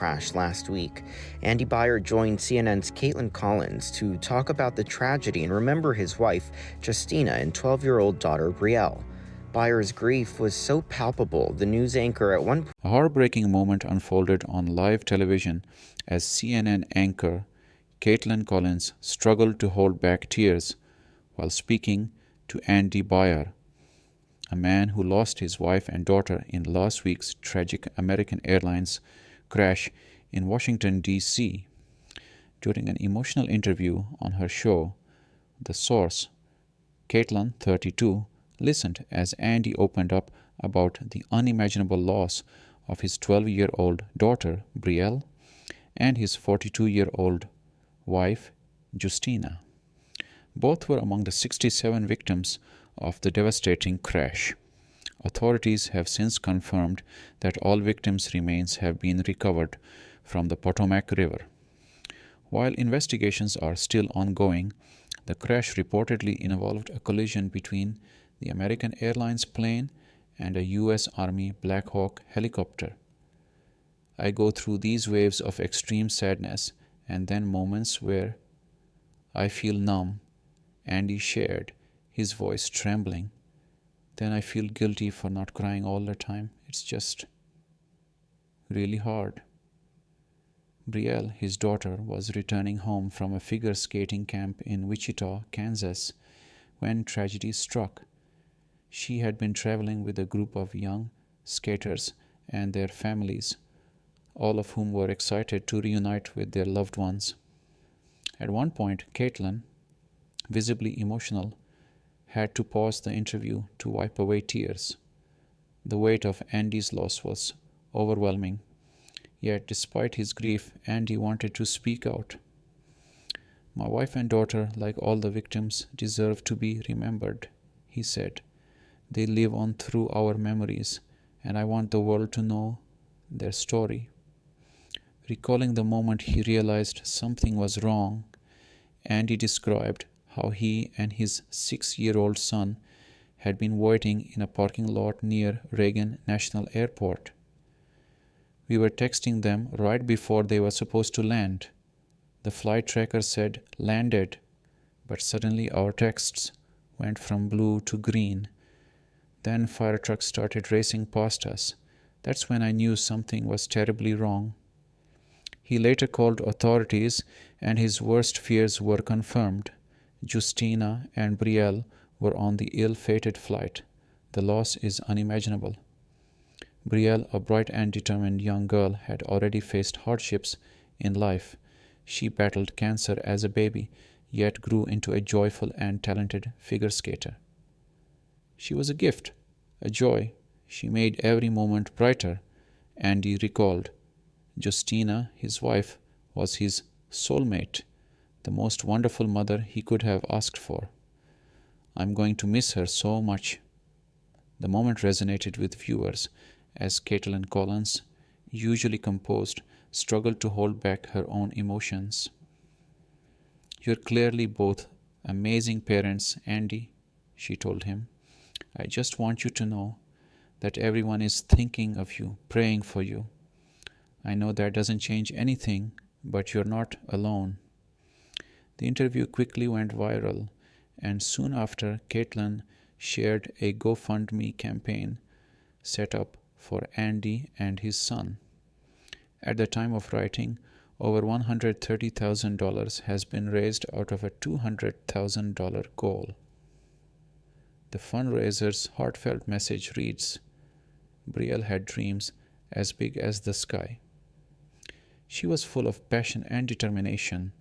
crash last week. Andy Byer joined CNN's Caitlin Collins to talk about the tragedy and remember his wife, Justina, and 12-year-old daughter, Brielle. Byer's grief was so palpable, the news anchor at one point... A heartbreaking moment unfolded on live television as CNN anchor Caitlin Collins struggled to hold back tears while speaking to Andy Byer, a man who lost his wife and daughter in last week's tragic American Airlines crash in Washington, D.C. During an emotional interview on her show, The Source, Caitlin, 32, listened as Andy opened up about the unimaginable loss of his 12-year-old daughter, Brielle, and his 42-year-old wife, Justina. Both were among the 67 victims of the devastating crash. Authorities have since confirmed that all victims' remains have been recovered from the Potomac River. While investigations are still ongoing, the crash reportedly involved a collision between the American Airlines plane and a U.S. Army Black Hawk helicopter. I go through these waves of extreme sadness and then moments where I feel numb, Andy shared, his voice trembling. Then I feel guilty for not crying all the time. It's just really hard. Brielle, his daughter, was returning home from a figure skating camp in Wichita, Kansas, when tragedy struck. She had been traveling with a group of young skaters and their families, all of whom were excited to reunite with their loved ones. At one point, Caitlin, visibly emotional, had to pause the interview to wipe away tears. The weight of Andy's loss was overwhelming, yet despite his grief, Andy wanted to speak out. "My wife and daughter, like all the victims, deserve to be remembered," he said. "They live on through our memories, and I want the world to know their story." Recalling the moment he realized something was wrong, Andy described how he and his 6-year-old son had been waiting in a parking lot near Reagan National Airport. "We were texting them right before they were supposed to land. The flight tracker said landed, but suddenly our texts went from blue to green. Then fire trucks started racing past us. That's when I knew something was terribly wrong." He later called authorities, and his worst fears were confirmed. Justina and Brielle were on the ill-fated flight. The loss is unimaginable. Brielle, a bright and determined young girl, had already faced hardships in life. She battled cancer as a baby, yet grew into a joyful and talented figure skater. "She was a gift, a joy. She made every moment brighter," Andy recalled. Justina, his wife, was his soulmate, the most wonderful mother he could have asked for. "I'm going to miss her so much." The moment resonated with viewers as Caitlin Collins, usually composed, struggled to hold back her own emotions. "You're clearly both amazing parents, Andy," she told him. "I just want you to know that everyone is thinking of you, praying for you. I know that doesn't change anything, but you're not alone." The interview quickly went viral, and soon after, Caitlin shared a GoFundMe campaign set up for Andy and his son. At the time of writing, over $130,000 has been raised out of a $200,000 goal. The fundraiser's heartfelt message reads, "Brielle had dreams as big as the sky." She was full of passion and determination.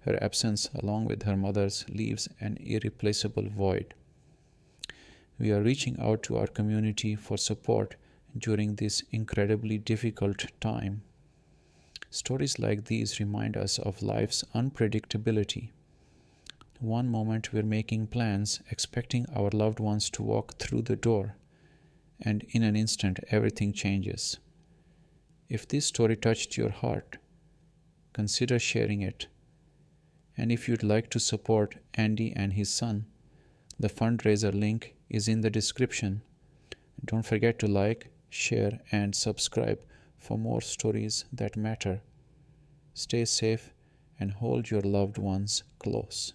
Her absence, along with her mother's, leaves an irreplaceable void. We are reaching out to our community for support during this incredibly difficult time. Stories like these remind us of life's unpredictability. One moment we're making plans, expecting our loved ones to walk through the door, and in an instant everything changes. If this story touched your heart, consider sharing it. And if you'd like to support Andy and his son, the fundraiser link is in the description. Don't forget to like, share, and subscribe for more stories that matter. Stay safe and hold your loved ones close.